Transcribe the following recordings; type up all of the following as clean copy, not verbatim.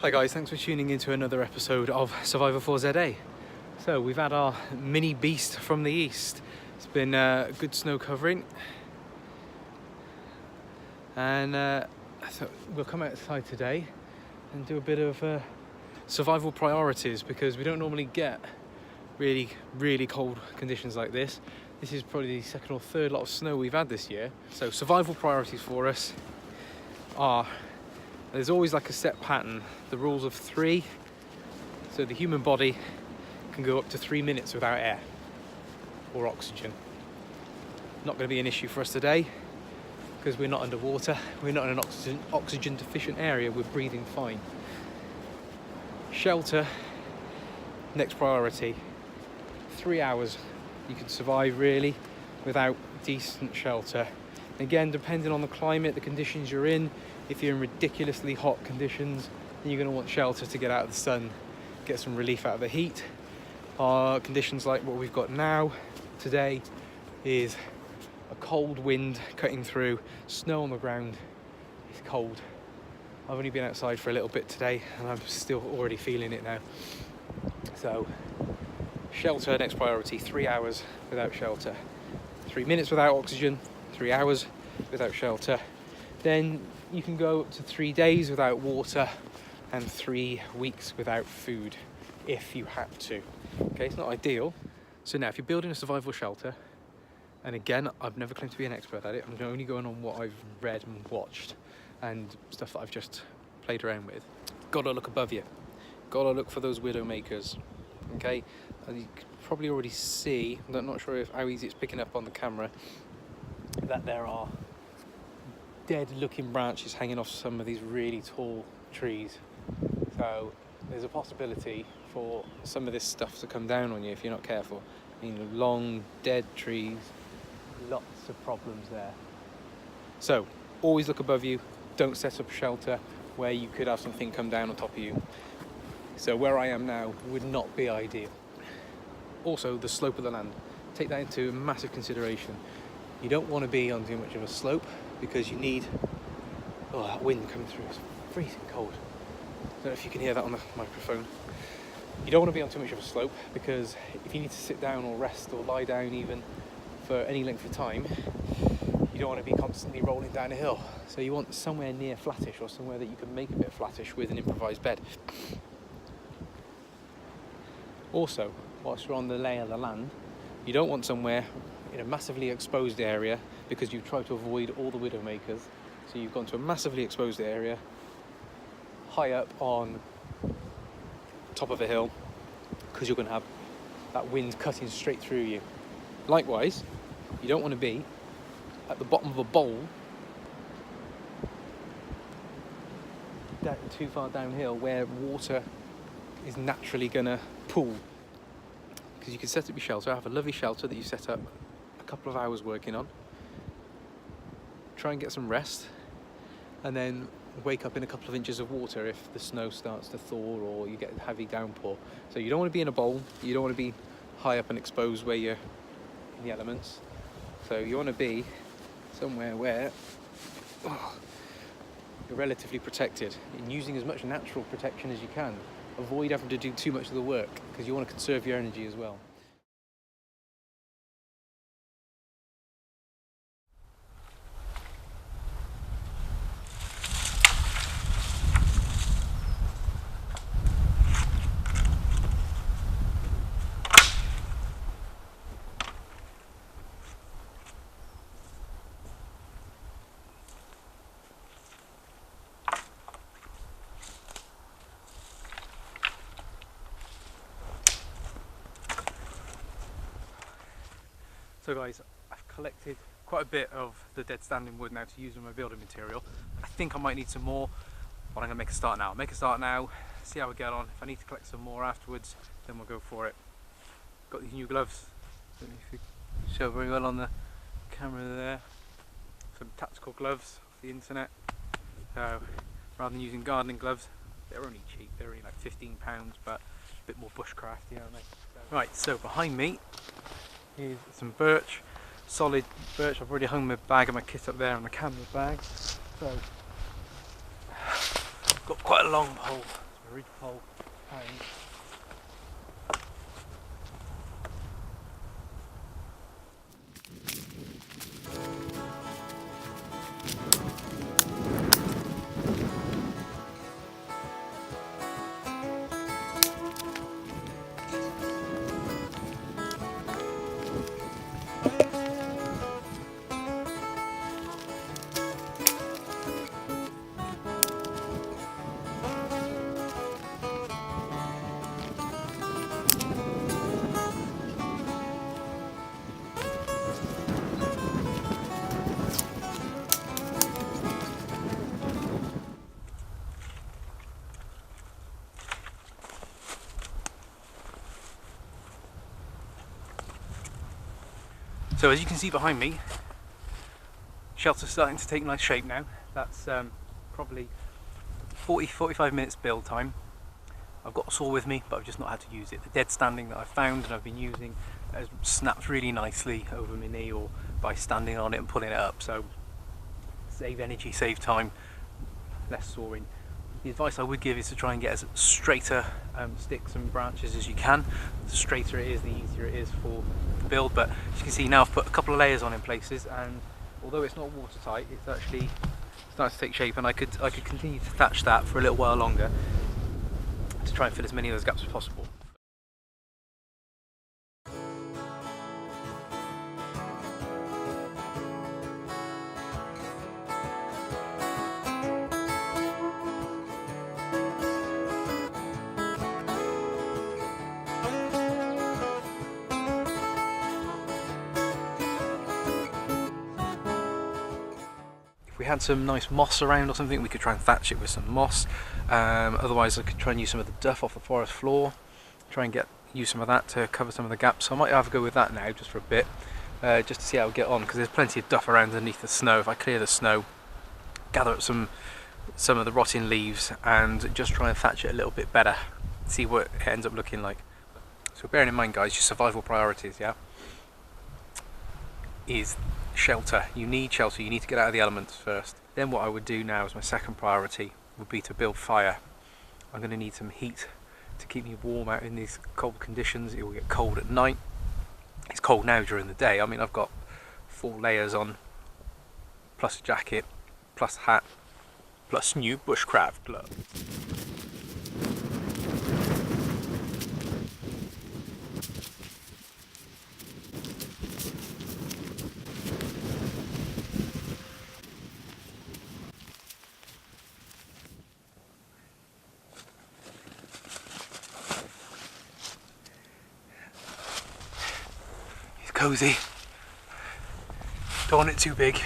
Hi guys, thanks for tuning into another episode of Survivor 4ZA. So we've had our mini beast from the east. It's been good snow covering, and so we'll come outside today and do a bit of survival priorities, because we don't normally get really cold conditions like this. This is probably the second or third lot of snow we've had this year. So survival priorities for us are, there's always like a set pattern, the rules of 3. So the human body can go up to 3 minutes without air or oxygen. Not going to be an issue for us today because we're not underwater, we're not in an oxygen deficient area, we're breathing fine. Shelter, next priority. 3 hours you can survive really without decent shelter. Again, depending on the climate, the conditions you're in, if you're in ridiculously hot conditions, then you're going to want shelter to get out of the sun, get some relief out of the heat. Conditions like what we've got now today is a cold wind cutting through, snow on the ground, it's cold. I've only been outside for a little bit today and I'm still already feeling it now. So shelter, next priority. 3 hours without shelter. 3 minutes without oxygen, 3 hours without shelter. Then you can go up to 3 days without water and 3 weeks without food if you have to. Okay, it's not ideal. So now if you're building a survival shelter, and again, I've never claimed to be an expert at it, I'm only going on what I've read and watched and stuff that I've just played around with. Gotta look above you. Gotta look for those widow makers. Okay, as you can probably already see, I'm not sure how easy it's picking up on the camera, that there are dead looking branches hanging off some of these really tall trees. So there's a possibility for some of this stuff to come down on you if you're not careful. I mean, long dead trees, lots of problems there. So always look above you, don't set up shelter where you could have something come down on top of you. So where I am now would not be ideal. Also, the slope of the land, take that into massive consideration. You don't want to be on too much of a slope because you need that wind coming through. It's freezing cold. I don't know if you can hear that on the microphone. You don't want to be on too much of a slope because if you need to sit down or rest or lie down even for any length of time, you don't want to be constantly rolling down a hill. So you want somewhere near flattish, or somewhere that you can make a bit flattish with an improvised bed. Also, whilst you're on the lay of the land, you don't want somewhere in a massively exposed area, because you've tried to avoid all the widow makers. So you've gone to a massively exposed area, high up on top of a hill, because you're going to have that wind cutting straight through you. Likewise, you don't want to be at the bottom of a bowl too far downhill where water is naturally going to pool. Because you can set up your shelter, have a lovely shelter that you set up a couple of hours working on, try and get some rest, and then wake up in a couple of inches of water if the snow starts to thaw or you get a heavy downpour. So you don't want to be in a bowl, you don't want to be high up and exposed where you're in the elements. So you want to be somewhere where you're relatively protected, and using as much natural protection as you can. Avoid having to do too much of the work because you want to conserve your energy as well. So guys, I've collected quite a bit of the dead standing wood now to use as my building material. I think I might need some more, but I'm going to make a start now. Make a start now, see how we get on. If I need to collect some more afterwards, then we'll go for it. Got these new gloves. Don't know if you can show very well on the camera there. Some tactical gloves off the internet. So rather than using gardening gloves, they're only cheap. They're only like £15, but a bit more bushcrafty, aren't they? Right, so behind me is some birch, solid birch. I've already hung my bag and my kit up there on the camera bag. So I've got quite a long pole, a ridgepole hang. So as you can see behind me, shelter's starting to take nice shape now. That's probably 40-45 minutes build time. I've got a saw with me, but I've just not had to use it. The dead standing that I've found and I've been using has snapped really nicely over my knee or by standing on it and pulling it up. So save energy, save time, less sawing. The advice I would give is to try and get as straighter sticks and branches as you can. The straighter it is, the easier it is for the build. But as you can see now, I've put a couple of layers on in places, and although it's not watertight, it's actually starting to take shape, and I could continue to thatch that for a little while longer to try and fill as many of those gaps as possible. If we had some nice moss around or something, we could try and thatch it with some moss. Otherwise I could try and use some of the duff off the forest floor, try and use some of that to cover some of the gaps. So I might have a go with that now just for a bit, just to see how we get on, because there's plenty of duff around underneath the snow. If I clear the snow, gather up some of the rotting leaves and just try and thatch it a little bit better, see what it ends up looking like. So bearing in mind, guys, your survival priorities, yeah, is shelter. You need shelter, you need to get out of the elements first. Then what I would do now as my second priority would be to build fire. I'm going to need some heat to keep me warm out in these cold conditions. It will get cold at night. It's cold now during the day. I mean, I've got 4 layers on, plus a jacket, plus a hat, plus new Bushcraft gloves. Cozy. Don't want it too big,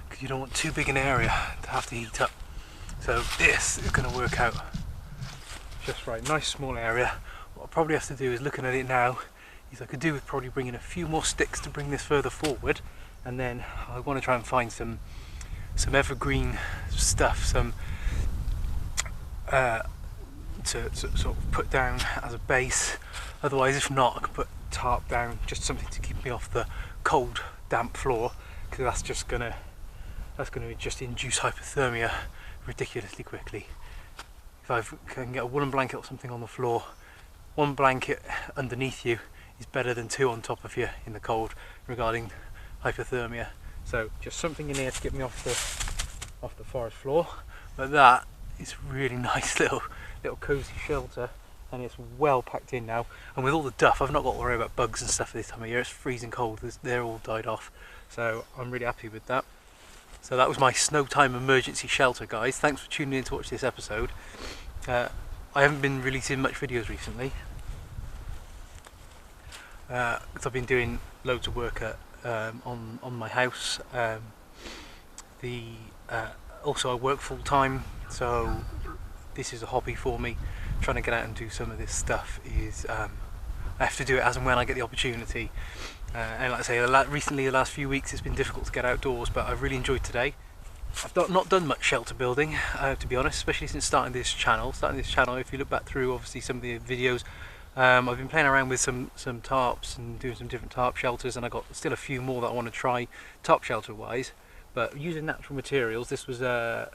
because you don't want too big an area to have to heat up. So this is going to work out just right. Nice small area. What I probably have to do is, looking at it now, is I could do with probably bringing a few more sticks to bring this further forward, and then I want to try and find some evergreen stuff, some to sort of put down as a base. Otherwise, if not, I could put tarp down, just something to keep me off the cold, damp floor, because that's going to just induce hypothermia ridiculously quickly. If I can get a woolen blanket or something on the floor, 1 blanket underneath you is better than 2 on top of you in the cold regarding hypothermia. So just something in here to get me off the forest floor. But that is really nice little cozy shelter. And it's well packed in now, and with all the duff, I've not got to worry about bugs and stuff this time of year. It's freezing cold, they're all died off, so I'm really happy with that. So that was my snow time emergency shelter, guys. Thanks for tuning in to watch this episode. I haven't been releasing much videos recently, because I've been doing loads of work on my house. Also I work full time, so this is a hobby for me. Trying to get out and do some of this stuff is I have to do it as and when I get the opportunity, and like I say, recently, the last few weeks, it's been difficult to get outdoors, but I've really enjoyed today. I've not done much shelter building, to be honest, especially since starting this channel. If you look back through obviously some of the videos, I've been playing around with some tarps and doing some different tarp shelters, and I've got still a few more that I want to try tarp shelter wise, but using natural materials, this was a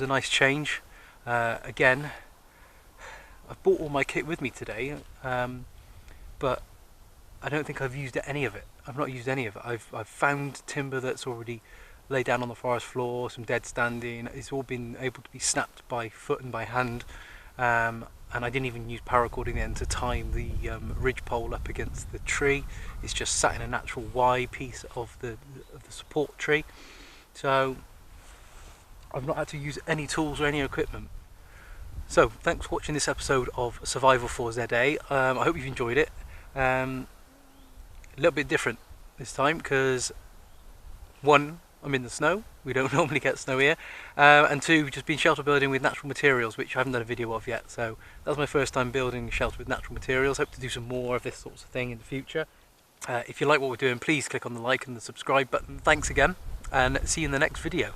nice change. Again, I've brought all my kit with me today, but I don't think I've used any of it. I've not used any of it. I've found timber that's already laid down on the forest floor, some dead standing. It's all been able to be snapped by foot and by hand, and I didn't even use paracording then to time the ridge pole up against the tree. It's just sat in a natural Y piece of the support tree, so I've not had to use any tools or any equipment. So thanks for watching this episode of Survival for ZA. I hope you've enjoyed it. A little bit different this time because, one, I'm in the snow. We don't normally get snow here. And two, just been shelter building with natural materials, which I haven't done a video of yet. So that was my first time building a shelter with natural materials. Hope to do some more of this sorts of thing in the future. If you like what we're doing, please click on the like and the subscribe button. Thanks again, and see you in the next video.